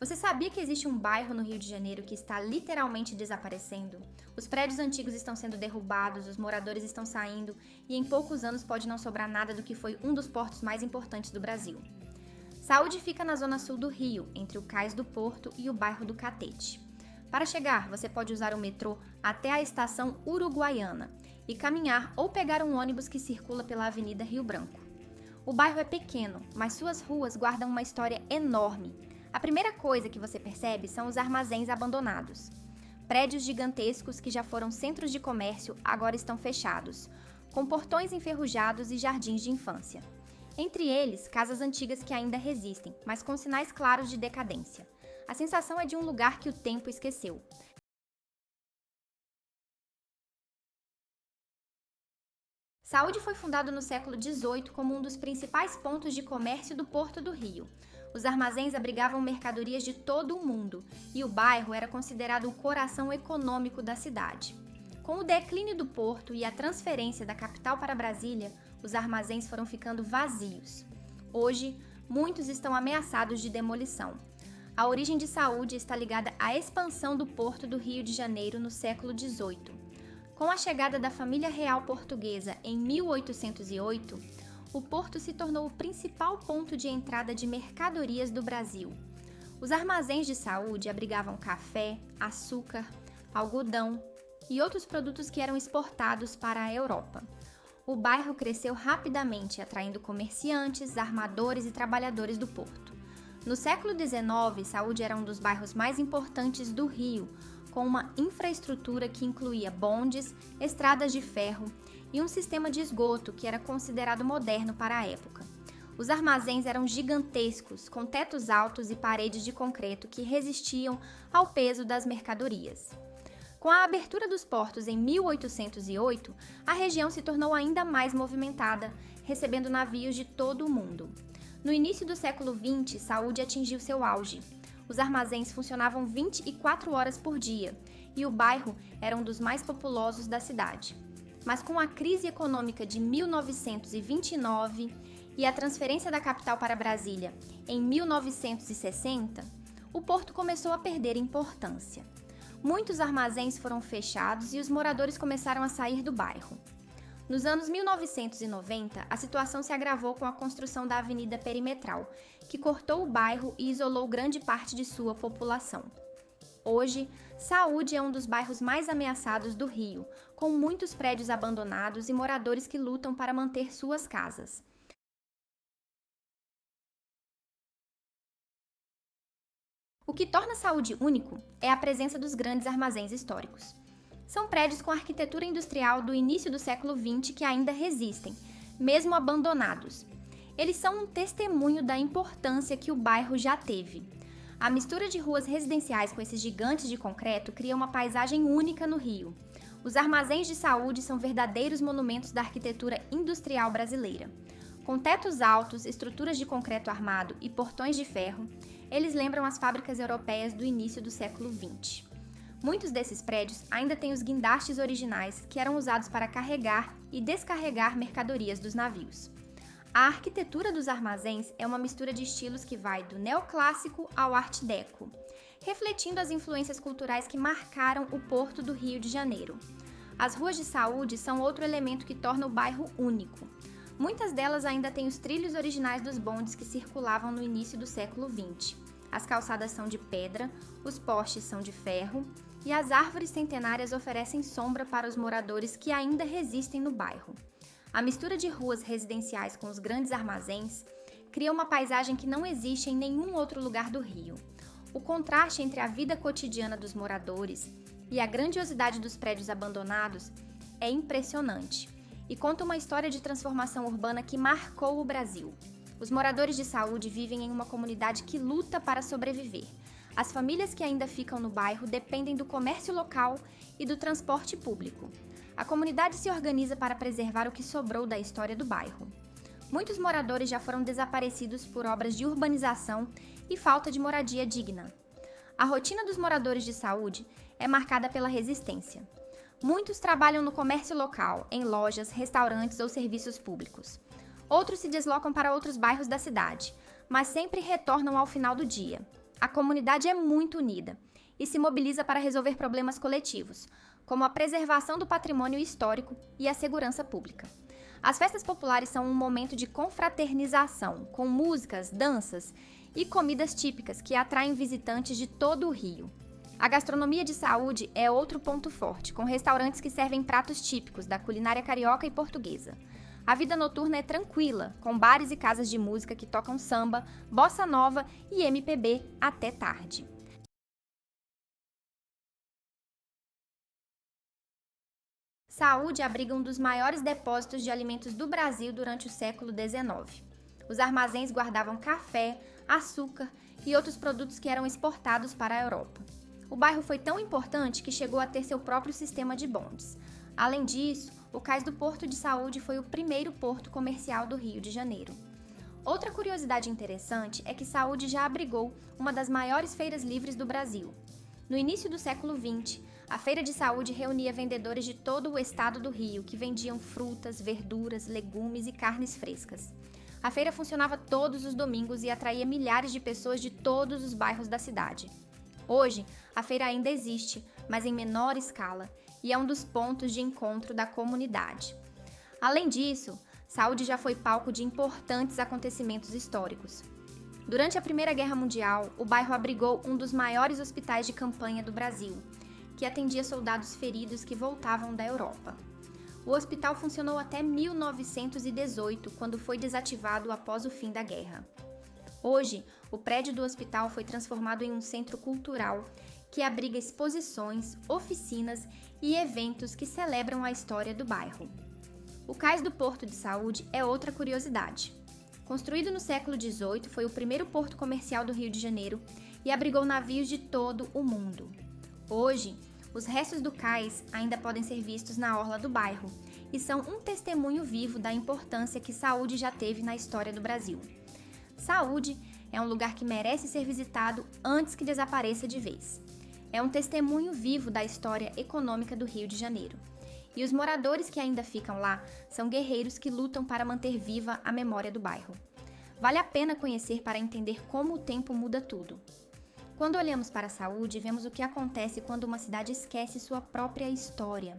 Você sabia que existe um bairro no Rio de Janeiro que está literalmente desaparecendo? Os prédios antigos estão sendo derrubados, os moradores estão saindo e em poucos anos pode não sobrar nada do que foi um dos portos mais importantes do Brasil. Saúde fica na zona sul do Rio, entre o Cais do Porto e o bairro do Catete. Para chegar, você pode usar o metrô até a estação Uruguaiana e caminhar ou pegar um ônibus que circula pela Avenida Rio Branco. O bairro é pequeno, mas suas ruas guardam uma história enorme. A primeira coisa que você percebe são os armazéns abandonados. Prédios gigantescos que já foram centros de comércio agora estão fechados, com portões enferrujados e jardins de infância. Entre eles, casas antigas que ainda resistem, mas com sinais claros de decadência. A sensação é de um lugar que o tempo esqueceu. Saúde foi fundado no século XVIII como um dos principais pontos de comércio do Porto do Rio. Os armazéns abrigavam mercadorias de todo o mundo e o bairro era considerado o coração econômico da cidade. Com o declínio do porto e a transferência da capital para Brasília, os armazéns foram ficando vazios. Hoje, muitos estão ameaçados de demolição. A origem de Saúde está ligada à expansão do Porto do Rio de Janeiro no século XVIII. Com a chegada da família real portuguesa em 1808, o porto se tornou o principal ponto de entrada de mercadorias do Brasil. Os armazéns de Saúde abrigavam café, açúcar, algodão e outros produtos que eram exportados para a Europa. O bairro cresceu rapidamente, atraindo comerciantes, armadores e trabalhadores do porto. No século XIX, Saúde era um dos bairros mais importantes do Rio, com uma infraestrutura que incluía bondes, estradas de ferro e um sistema de esgoto que era considerado moderno para a época. Os armazéns eram gigantescos, com tetos altos e paredes de concreto que resistiam ao peso das mercadorias. Com a abertura dos portos em 1808, a região se tornou ainda mais movimentada, recebendo navios de todo o mundo. No início do século XX, Saúde atingiu seu auge. Os armazéns funcionavam 24 horas por dia e o bairro era um dos mais populosos da cidade. Mas com a crise econômica de 1929 e a transferência da capital para Brasília em 1960, o porto começou a perder importância. Muitos armazéns foram fechados e os moradores começaram a sair do bairro. Nos anos 1990, a situação se agravou com a construção da Avenida Perimetral, que cortou o bairro e isolou grande parte de sua população. Hoje, Saúde é um dos bairros mais ameaçados do Rio, com muitos prédios abandonados e moradores que lutam para manter suas casas. O que torna Saúde único é a presença dos grandes armazéns históricos. São prédios com arquitetura industrial do início do século XX que ainda resistem, mesmo abandonados. Eles são um testemunho da importância que o bairro já teve. A mistura de ruas residenciais com esses gigantes de concreto cria uma paisagem única no Rio. Os armazéns de Saúde são verdadeiros monumentos da arquitetura industrial brasileira. Com tetos altos, estruturas de concreto armado e portões de ferro, eles lembram as fábricas europeias do início do século XX. Muitos desses prédios ainda têm os guindastes originais que eram usados para carregar e descarregar mercadorias dos navios. A arquitetura dos armazéns é uma mistura de estilos que vai do neoclássico ao Art Deco, refletindo as influências culturais que marcaram o Porto do Rio de Janeiro. As ruas de Saúde são outro elemento que torna o bairro único. Muitas delas ainda têm os trilhos originais dos bondes que circulavam no início do século XX. As calçadas são de pedra, os postes são de ferro e as árvores centenárias oferecem sombra para os moradores que ainda resistem no bairro. A mistura de ruas residenciais com os grandes armazéns cria uma paisagem que não existe em nenhum outro lugar do Rio. O contraste entre a vida cotidiana dos moradores e a grandiosidade dos prédios abandonados é impressionante e conta uma história de transformação urbana que marcou o Brasil. Os moradores de Saúde vivem em uma comunidade que luta para sobreviver. As famílias que ainda ficam no bairro dependem do comércio local e do transporte público. A comunidade se organiza para preservar o que sobrou da história do bairro. Muitos moradores já foram desaparecidos por obras de urbanização e falta de moradia digna. A rotina dos moradores de Saúde é marcada pela resistência. Muitos trabalham no comércio local, em lojas, restaurantes ou serviços públicos. Outros se deslocam para outros bairros da cidade, mas sempre retornam ao final do dia. A comunidade é muito unida e se mobiliza para resolver problemas coletivos, como a preservação do patrimônio histórico e a segurança pública. As festas populares são um momento de confraternização, com músicas, danças e comidas típicas que atraem visitantes de todo o Rio. A gastronomia de Saúde é outro ponto forte, com restaurantes que servem pratos típicos da culinária carioca e portuguesa. A vida noturna é tranquila, com bares e casas de música que tocam samba, bossa nova e MPB até tarde. Saúde abriga um dos maiores depósitos de alimentos do Brasil durante o século XIX. Os armazéns guardavam café, açúcar e outros produtos que eram exportados para a Europa. O bairro foi tão importante que chegou a ter seu próprio sistema de bondes. Além disso, o Cais do Porto de Saúde foi o primeiro porto comercial do Rio de Janeiro. Outra curiosidade interessante é que Saúde já abrigou uma das maiores feiras livres do Brasil. No início do século XX, a Feira de Saúde reunia vendedores de todo o estado do Rio que vendiam frutas, verduras, legumes e carnes frescas. A feira funcionava todos os domingos e atraía milhares de pessoas de todos os bairros da cidade. Hoje, a feira ainda existe, mas em menor escala, e é um dos pontos de encontro da comunidade. Além disso, Saúde já foi palco de importantes acontecimentos históricos. Durante a Primeira Guerra Mundial, o bairro abrigou um dos maiores hospitais de campanha do Brasil, que atendia soldados feridos que voltavam da Europa. O hospital funcionou até 1918, quando foi desativado após o fim da guerra. Hoje, o prédio do hospital foi transformado em um centro cultural que abriga exposições, oficinas e eventos que celebram a história do bairro. O Cais do Porto de Saúde é outra curiosidade. Construído no século XVIII, foi o primeiro porto comercial do Rio de Janeiro e abrigou navios de todo o mundo. Hoje, os restos do cais ainda podem ser vistos na orla do bairro e são um testemunho vivo da importância que Saúde já teve na história do Brasil. Saúde é um lugar que merece ser visitado antes que desapareça de vez. É um testemunho vivo da história econômica do Rio de Janeiro. E os moradores que ainda ficam lá são guerreiros que lutam para manter viva a memória do bairro. Vale a pena conhecer para entender como o tempo muda tudo. Quando olhamos para a Saúde, vemos o que acontece quando uma cidade esquece sua própria história.